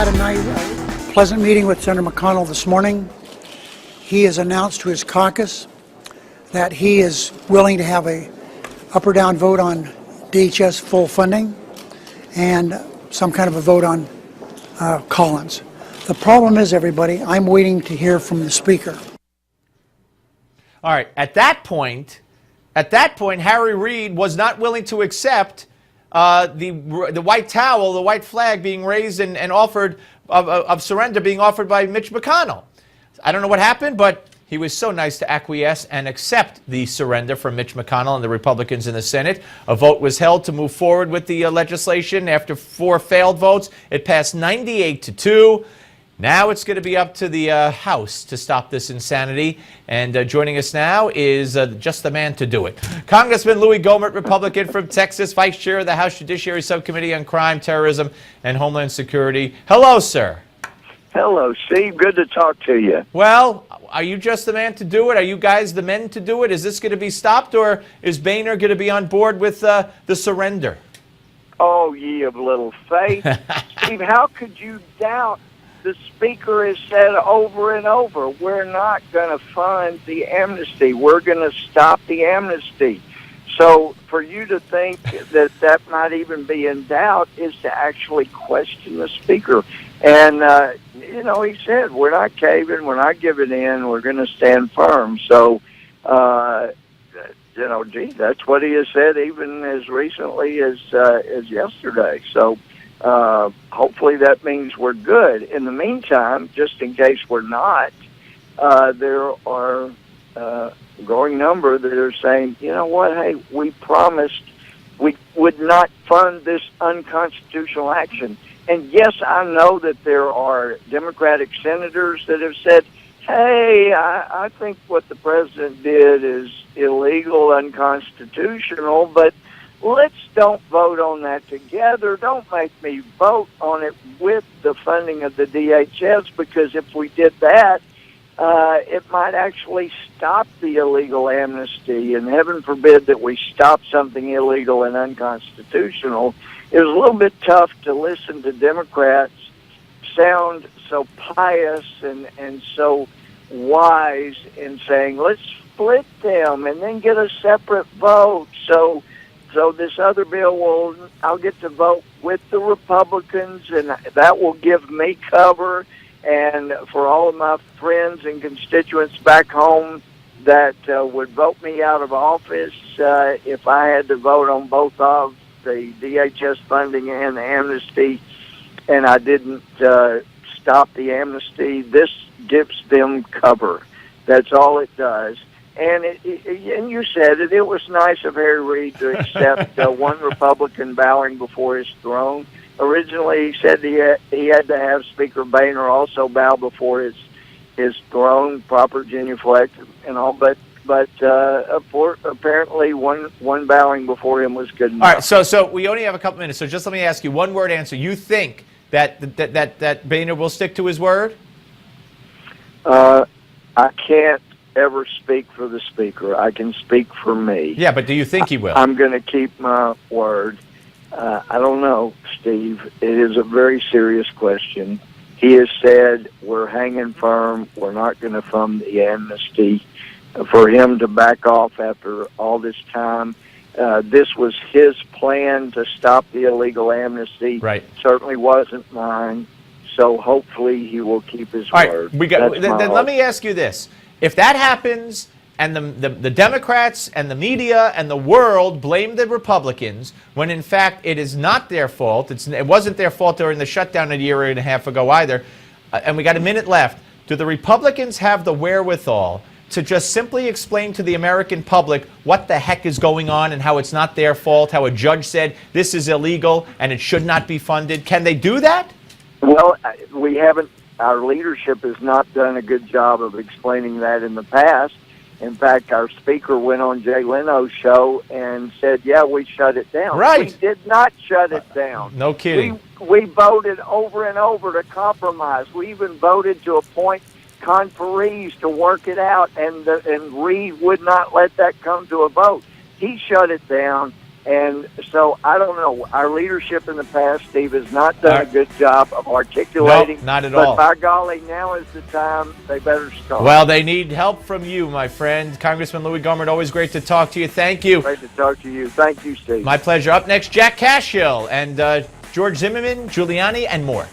had a pleasant meeting with Senator McConnell this morning. He has announced to his caucus that he is willing to have a up or down vote on DHS full funding and some kind of a vote on Collins. The problem is, everybody, I'm waiting to hear from the Speaker. All right. At that point, Harry Reid was not willing to accept the white towel, the white flag being raised and offered of surrender being offered by Mitch McConnell. I don't know what happened, but he was so nice to acquiesce and accept the surrender from Mitch McConnell and the Republicans in the Senate. A vote was held to move forward with the legislation. After 4 failed votes, it passed 98-2. Now it's going to be up to the House to stop this insanity. And joining us now is just the man to do it. Congressman Louie Gohmert, Republican from Texas, Vice Chair of the House Judiciary Subcommittee on Crime, Terrorism, and Homeland Security. Hello, sir. Hello, Steve. Good to talk to you. Well, are you just the man to do it? Are you guys the men to do it? Is this going to be stopped, or is Boehner going to be on board with the surrender? Oh, ye of little faith. Steve, how could you doubt? The Speaker has said over and over, we're not going to fund the amnesty. We're going to stop the amnesty. So for you to think that that might even be in doubt is to actually question the Speaker. And, he said, we're not caving, we're not giving in, we're going to stand firm. So, that's what he has said even as recently as yesterday. So, hopefully that means we're good. In the meantime, just in case we're not, there are a growing number that are saying, you know what, hey, we promised we would not fund this unconstitutional action. And yes, I know that there are Democratic senators that have said, hey, I think what the president did is illegal, unconstitutional, but let's don't vote on that together. Don't make me vote on it with the funding of the DHS, because if we did that, it might actually stop the illegal amnesty, and heaven forbid that we stop something illegal and unconstitutional. It was a little bit tough to listen to Democrats sound so pious and so wise in saying, let's split them and then get a separate vote. So this other bill I'll get to vote with the Republicans, and that will give me cover. And for all of my friends and constituents back home that would vote me out of office if I had to vote on both of the DHS funding and the amnesty, and I didn't stop the amnesty, this gives them cover. That's all it does. And and you said it was nice of Harry Reid to accept one Republican bowing before his throne. Originally, he said he had to have Speaker Boehner also bow before his throne, proper genuflect and all, but apparently one bowing before him was good enough. All right, so we only have a couple minutes, so just let me ask you one word answer. You think that Boehner will stick to his word? I can't ever speak for the Speaker. I can speak for me. Yeah, but do you think he will? I'm going to keep my word. I don't know, Steve. It is a very serious question. He has said we're hanging firm. We're not going to fund the amnesty. For him to back off after all this time, this was his plan to stop the illegal amnesty. Right. Certainly wasn't mine. So hopefully he will keep his word. Then let me ask you this. If that happens and the Democrats and the media and the world blame the Republicans when in fact it is not their fault, it wasn't their fault during the shutdown a year and a half ago either, and we got a minute left, do the Republicans have the wherewithal to just simply explain to the American public what the heck is going on and how it's not their fault, how a judge said this is illegal and it should not be funded? Can they do that? Well, we haven't. Our leadership has not done a good job of explaining that in the past. In fact, our Speaker went on Jay Leno's show and said, yeah, we shut it down. Right. We did not shut it down. No kidding. We voted over and over to compromise. We even voted to appoint conferees to work it out, and Reid would not let that come to a vote. He shut it down. And so I don't know. Our leadership in the past, Steve, has not done a good job of articulating. Nope, not at but all. By golly, now is the time they better start. Well, they need help from you, my friend. Congressman Louie Gohmert, always great to talk to you. Thank you. Great to talk to you. Thank you, Steve. My pleasure. Up next, Jack Cashill and George Zimmerman, Giuliani, and more.